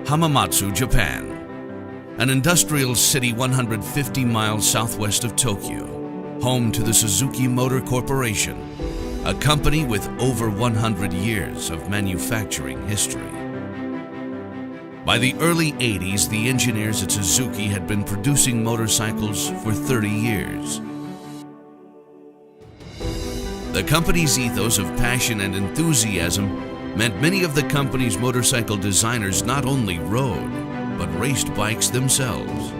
Hamamatsu, Japan, an industrial city 150 miles southwest of Tokyo, home to the Suzuki Motor Corporation, a company with over 100 years of manufacturing history. By the early 80s, the engineers at Suzuki had been producing motorcycles for 30 years. The company's ethos of passion and enthusiasm meant many of the company's motorcycle designers not only rode, but raced bikes themselves.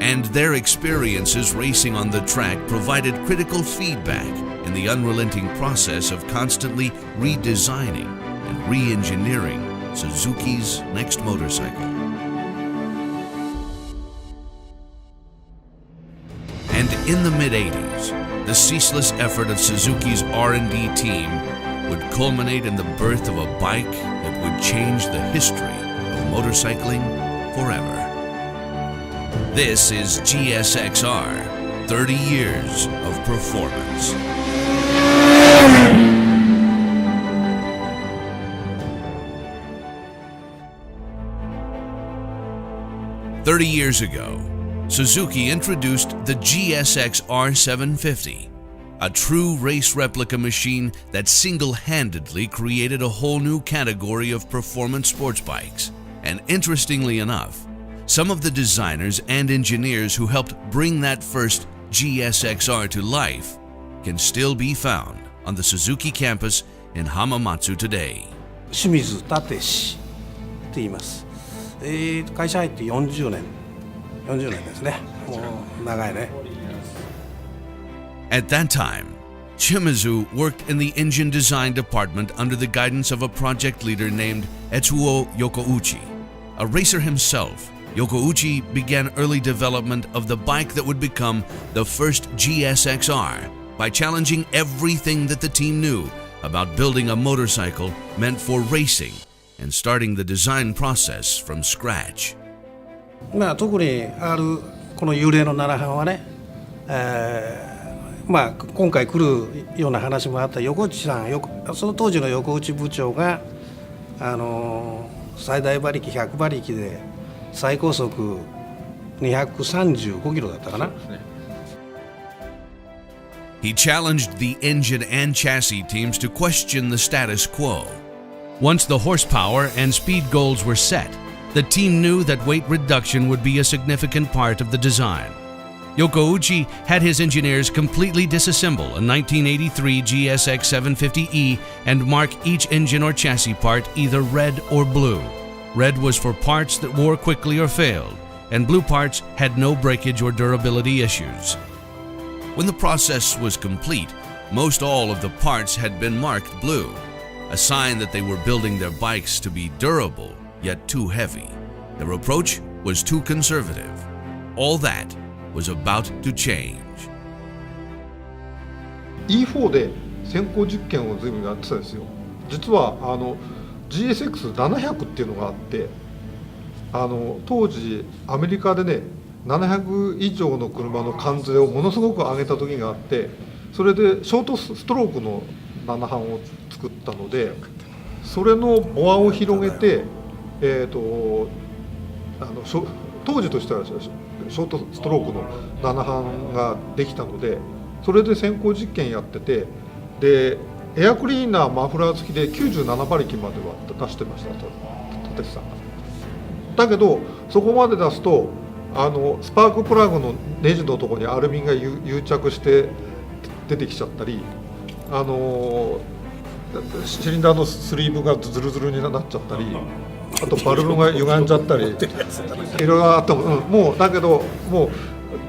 And their experiences racing on the track provided critical feedback in the unrelenting process of constantly redesigning and re-engineering Suzuki's next motorcycle. And in the mid-80s, the ceaseless effort of Suzuki's R&D team would culminate in the birth of a bike that would change the history of motorcycling forever. This is GSXR, 30 years of performance. "30 years ago, Suzuki introduced the GSX R750, a true race replica machine that single-handedly created a whole new category of performance sports bikes. And interestingly enough, some of the designers and engineers who helped bring that first GSXR to life can still be found on the Suzuki campus in Hamamatsu today." 清水立氏って言います。会社入って40年ですね。もう長いね。At that time, Shimizu worked in the engine design department under the guidance of a project leader named Etsuo Yokouchi. A racer himself, Yokouchi began early development of the bike that would become the first GSXR by challenging everything that the team knew about building a motorcycle meant for racing and starting the design process from scratch. 特にこの幽霊の7班はね、今回来るような話もあった横内さん、その当時の横内部長が最大馬力100馬力で最高速235キロだったかな。He challenged the engine and chassis teams to question the status quo. Once the horsepower and speed goals were set, the team knew that weight reduction would be a significant part of the design. Yokouchi had his engineers completely disassemble a 1983 GSX 750E and mark each engine or chassis part either red or blue. Red was for parts that wore quickly or failed, and blue parts had no breakage or durability issues. When the process was complete, most all of the parts had been marked blue, a sign that they were building their bikes to be durable yet too heavy. Their approach was too conservative. All that was about to change. E4 で先行実験を随分やってたんですよ。実はGSX700 っていうのがあって、当時アメリカでね700以上の車の関税をものすごく上げた時があって、それでショートストロークの7班を作ったので、それのボアを広げて、当時としてはショートストロークの7班ができたので、それで先行実験やってて、でエアクリーナーマフラー付きで97馬力までは出してました、立さんが。だけどそこまで出すとスパークプラグのネジのところにアルミが癒着して出てきちゃったり、シリンダーのスリーブがズルズルになっちゃったり、あとバルブが歪んじゃったりいろいろあっても、もうだけどもう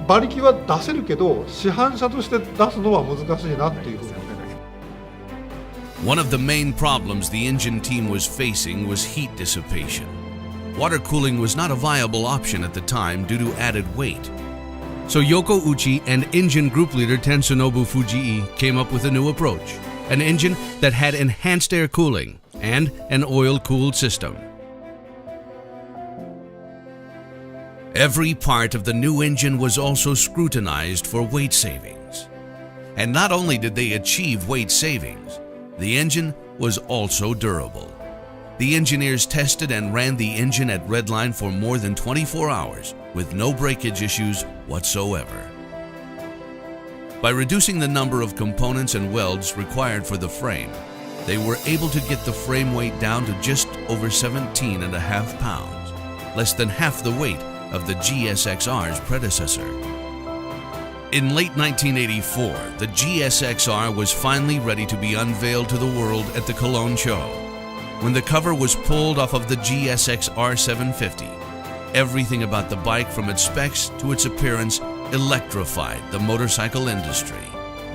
馬力は出せるけど市販車として出すのは難しいなっていうふうにね。One of the main problems the engine team was facing was heat dissipation. Water cooling was not a viable option at the time due to added weight. So Yokouchi and engine group leader Tetsunobu Fujii came up with a new approach, an engine that had enhanced air cooling and an oil-cooled system. Every part of the new engine was also scrutinized for weight savings. And not only did they achieve weight savings, the engine was also durable. The engineers tested and ran the engine at redline for more than 24 hours with no breakage issues whatsoever. By reducing the number of components and welds required for the frame, they were able to get the frame weight down to just over 17.5 pounds, less than half the weight of the GSXR's predecessor. In late 1984, the GSXR was finally ready to be unveiled to the world at the Cologne show. When the cover was pulled off of the GSX-R 750, everything about the bike from its specs to its appearance electrified the motorcycle industry.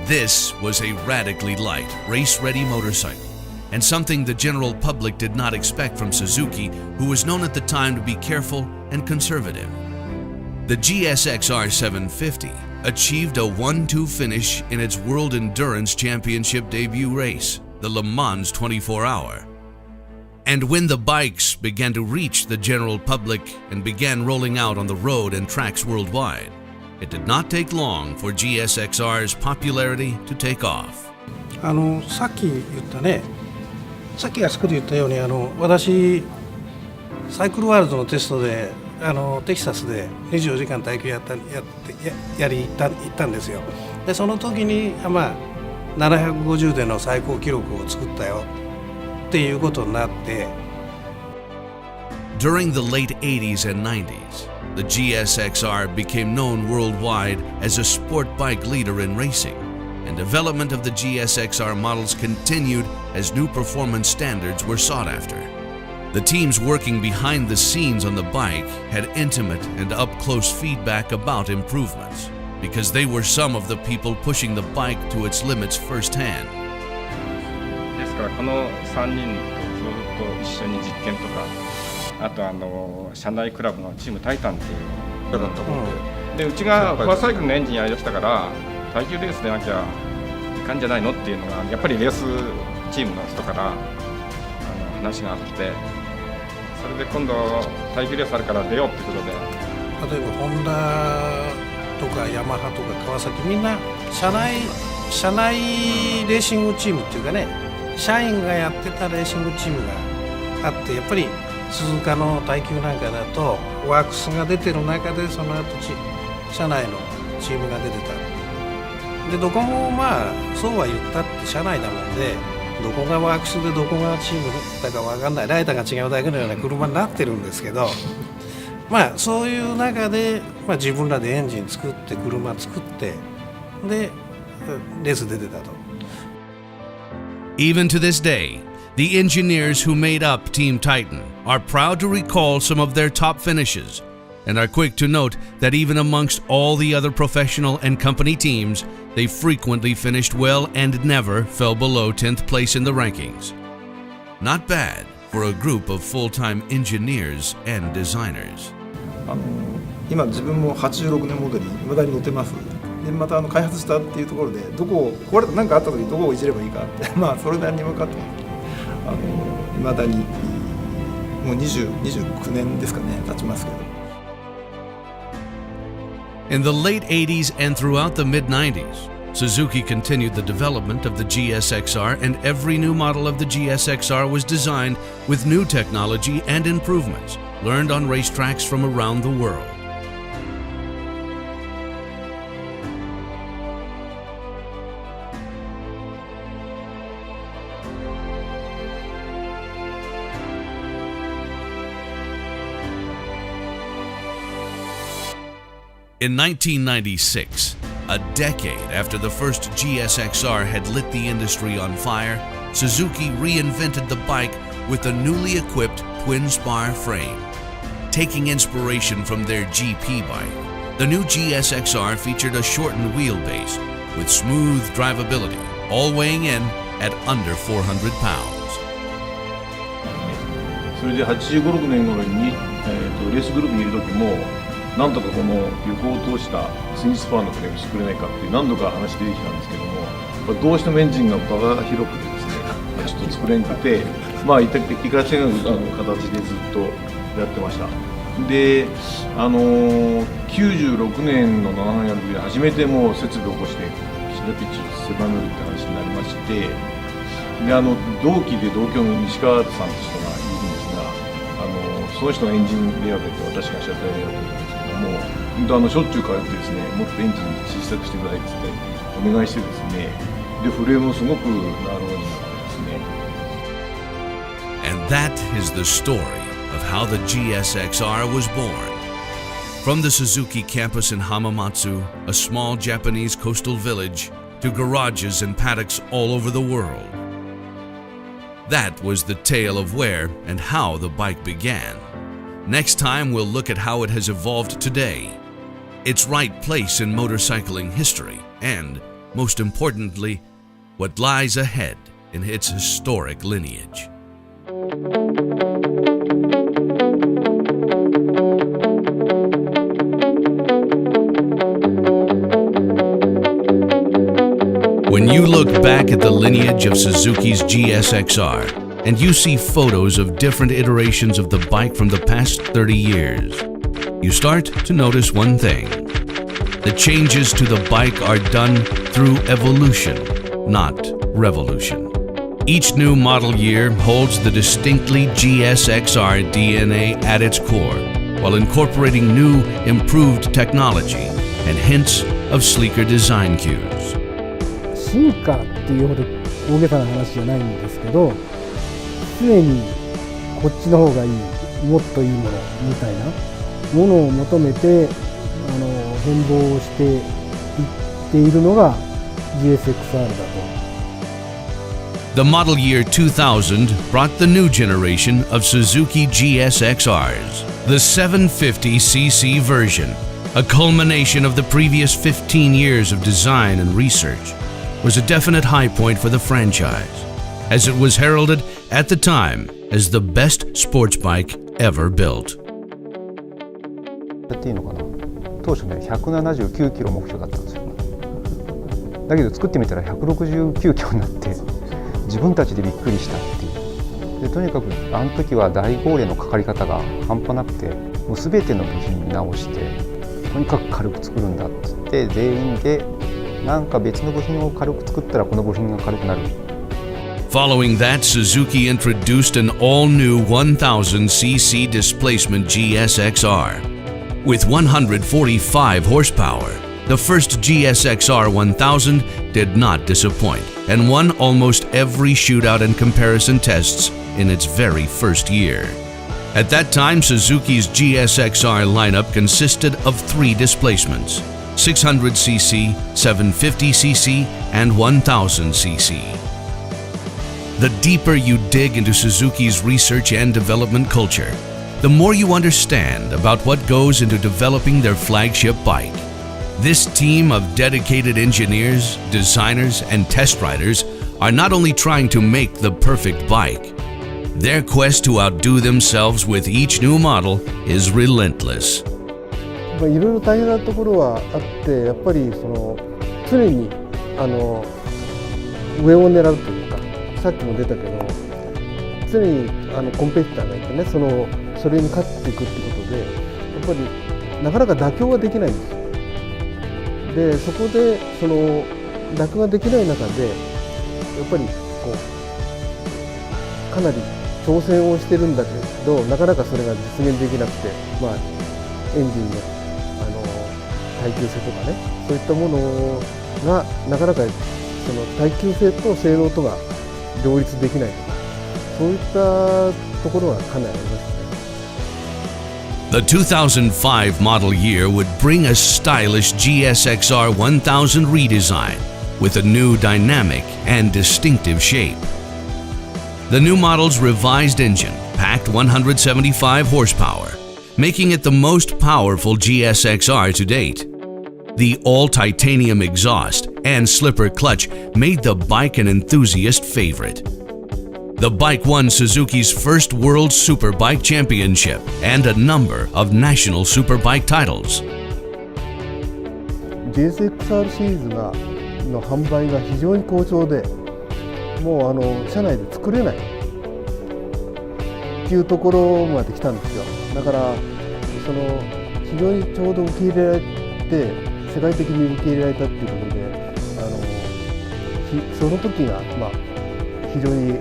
This was a radically light, race-ready motorcycle, and something the general public did not expect from Suzuki, who was known at the time to be careful and conservative. The GSX-R 750 achieved a 1-2 finish in its World Endurance Championship debut race, the Le Mans 24-hour. And when the bikes began to reach the general public and began rolling out on the road and tracks worldwide, it did not take long for GSXR's popularity to take off. さっき言ったね、さっきあそこで言ったように私サイクルワールドのテストでテキサスで24時間耐久行ったんですよ。でその時に750での最高記録を作ったよっていうことになって。During the late 80s and 90s, the GSXR became known worldwide as a sport bike leader in racing, and development of the GSXR models continued as new performance standards were sought after. The teams working behind the scenes on the bike had intimate and up-close feedback about improvements, because they were some of the people pushing the bike to its limits firsthand. ですからこの3人とずっと一緒に実験とか、あと社内クラブのチームタイタンっていうのだったもんで、うちがフォアサイクルのエンジンやりだしたから耐久レースでなきゃいかんじゃないのっていうのがやっぱりレースチームの人から話があって、それで今度耐久レースあるから出ようってことで、例えばホンダとかヤマハとか川崎、みんな社内レーシングチームっていうかね、社員がやってたレーシングチームがあって、やっぱり鈴鹿の耐久なんかだとワークスが出てる中でその後社内のチームが出てた。でどこもそうは言ったって社内だもんで、どこがワークスでどこがチームだか分かんない、ライターが違うだけのような車になってるんですけど、そういう中で、自分らでエンジン作って車作ってでレース出てたと。Even to this day, the engineers who made up Team Titan are proud to recall some of their top finishes and are quick to note that even amongst all the other professional and company teams, they frequently finished well and never fell below 10th place in the rankings. Not bad for a group of full-time engineers and designers. 今自分も86年モデルに未だに乗ってます。でまた開発したっていうところでどこを壊れた何かあった時にどこをいじればいいかってそれなりに分かって未だにもう29年ですかね経ちますけど。In the late 80s and throughout the mid-90s, Suzuki continued the development of the GSXR, and every new model of the GSXR was designed with new technology and improvements learned on racetracks from around the world. In 1996, a decade after the first GSXR had lit the industry on fire, Suzuki reinvented the bike with a newly equipped twin-spar frame. Taking inspiration from their GP bike, the new GSXR featured a shortened wheelbase with smooth drivability, all weighing in at under 400 pounds. それで85、6年頃に、レースグループにいる時もなんとかこの横を通したツインスパーのフレーム作れないかって何度か話出てきたんですけども、どうしてもエンジンが場が広くてですね、ちょっと作れなくて、いかせない形でずっとやってました。で、96年の7やる時で初めてもう設備を起こしてシダピッチを狭めるって話になりまして、で同期で同居の西川さんという人がいるんですが、その人がエンジンレアで私が車体レアでなんですけども、本当しょっちゅう通ってですね、もっとエンジン小さくしてくださいって言ってお願いしてですね、でフレームもすごくなるようになってですね。And that is the story of how the GSXR was born. From the Suzuki campus in Hamamatsu, a small Japanese coastal village, to garages and paddocks all over the world. That was the tale of where and how the bike began. Next time we'll look at how it has evolved today, its right place in motorcycling history, and, most importantly, what lies ahead in its historic lineage. When you look back at the lineage of Suzuki's GSXR and you see photos of different iterations of the bike from the past 30 years, you start to notice one thing. The changes to the bike are done through evolution, not revolution. Each new model year holds the distinctly GSXR DNA at its core, while incorporating new, improved technology and hints of sleeker design cues. 進化っていうほど大げさな話じゃないんですけど、常にこっちの方がいい、もっといいものみたいなものを求めて変貌していっているのが GSXR だと。The model year 2000 brought the new generation of Suzuki GSXRs, the 750cc version, a culmination of the previous 15 years of design and research, was a definite high point for the franchise, as it was heralded at the time as the best sports bike ever built. っていうのかな、当初ね179キロ目標だったんですよ。だけど作ってみたら169キロになって自分たちでびっくりしたっていう。でとにかくあの時は大号令のかかり方が半端なくて、もう全ての部品直してとにかく軽く作るんだっつって全員でなんか別の部品を軽く作ったらこの部品が軽くなる。Following that, Suzuki introduced an all-new 1000cc displacement GSXR. With 145 horsepower, the first GSXR 1000 did not disappoint and won almost every shootout and comparison tests in its very first year. At that time, Suzuki's GSXR lineup consisted of 3 displacements: 600cc, 750cc, and 1000cc. The deeper you dig into Suzuki's research and development culture, the more you understand about what goes into developing their flagship bike. This team of dedicated engineers, designers, and test riders are not only trying to make the perfect bike, their quest to outdo themselves with each new model is relentless. いろいろ大変なところはあって、やっぱり常に上を狙うというか、さっきも出たけど常にコンペティターがいてね、それに勝っていくってことで、やっぱりなかなか妥協ができないんですよ。でそこで妥協ができない中でやっぱりかなり挑戦をしてるんだけど、なかなかそれが実現できなくて、エンジンの耐久性とかね、そういったものがなかなか耐久性と性能とが両立できないとか、そういったところはかなりありますね。The 2005 model year would bring a stylish GSXR 1000 redesign with a new dynamic and distinctive shape. The new model's revised engine packed 175 horsepower, making it the most powerful GSXR to date. The all-titanium exhaust and slipper clutch made the bike an enthusiast favorite. The bike won Suzuki's first World Superbike Championship and a number of national superbike titles. GSXR シリーズの販売が非常に好調で、もう車内で作れないっていうところまで来たんですよ。だから非常にちょうど受け入れられて、世界的に受け入れられたっていうことで、その時が非常に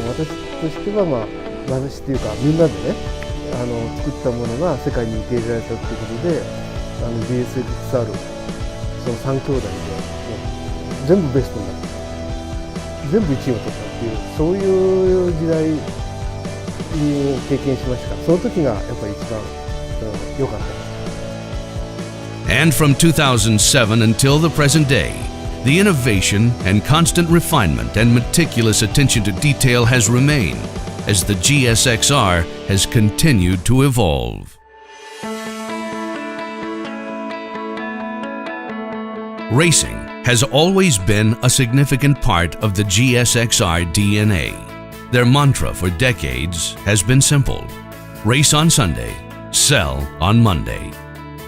私としては、私っていうかみんなでね作ったものが世界に受け入れられたということでGSXR その3兄弟で全部ベストになった全部1位を取ったっていうそういう時代を経験しました。その時がやっぱり一番良かった。And from 2007 until the present day, the innovation and constant refinement and meticulous attention to detail has remained as the GSXR has continued to evolve. Racing has always been a significant part of the GSXR DNA. Their mantra for decades has been simple: race on Sunday, sell on Monday.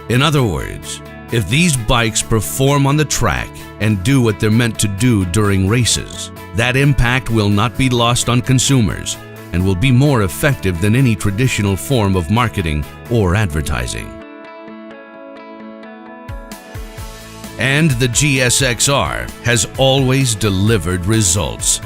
In other words, if these bikes perform on the track and do what they're meant to do during races, that impact will not be lost on consumers and will be more effective than any traditional form of marketing or advertising. And the GSXR has always delivered results.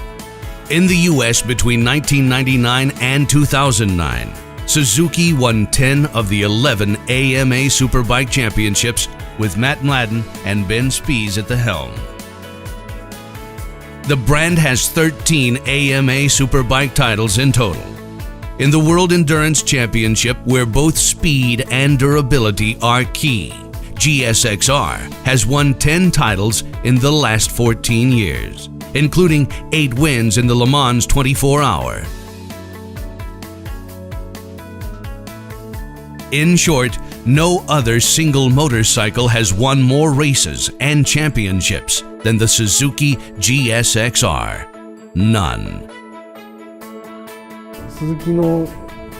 In the US between 1999 and 2009, Suzuki won 10 of the 11 AMA Superbike Championships with Matt Mladen and Ben Spies at the helm. The brand has 13 AMA Superbike titles in total. In the World Endurance Championship, where both speed and durability are key, GSXR has won 10 titles in the last 14 years, including 8 wins in the Le Mans 24-hour. In short, no other single motorcycle has won more races and championships than the Suzuki GSXR. None. 鈴木の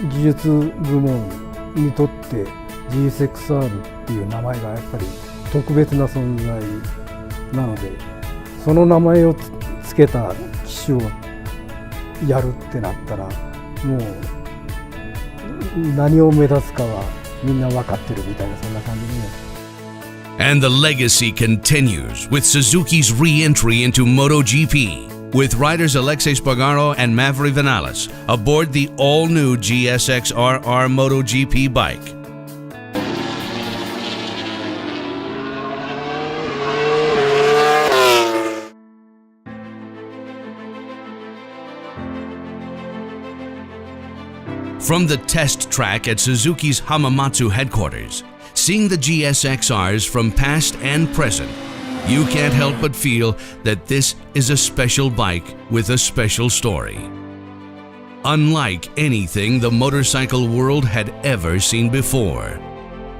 技術部門にとって GSXR っていう名前がやっぱり特別な存在なので、その名前をつけた機種をやるってなったらもう何を目指すかはみんな分かってるみたいなそんな感じでね。And the legacy continues with Suzuki's re-entry into MotoGP, with riders Alexei Spargaro and Maverick Vinales aboard the all-new GSX-RR MotoGP bike. From the test track at Suzuki's Hamamatsu headquarters, seeing the GSXRs from past and present, you can't help but feel that this is a special bike with a special story. Unlike anything the motorcycle world had ever seen before.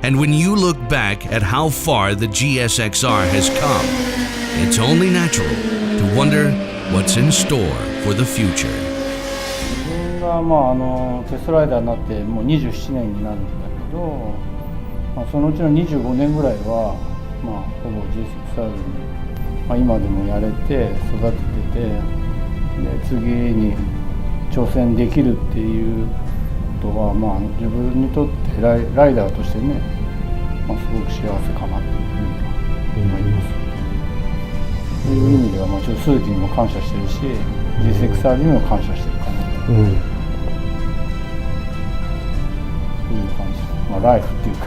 And when you look back at how far the GSXR has come, it's only natural to wonder what's in store for the future. テストライダーになってもう27年になるんだけど、そのうちの25年ぐらいは、ほぼ GSXR に、今でもやれて育ててて、で次に挑戦できるっていうことは、自分にとってライダーとしてね、すごく幸せかなっていうふうに思います。そういう意味では、ちょっと鈴木にも感謝してるし、GSXR にも感謝してるかな。そういう感じ、ライフっていうか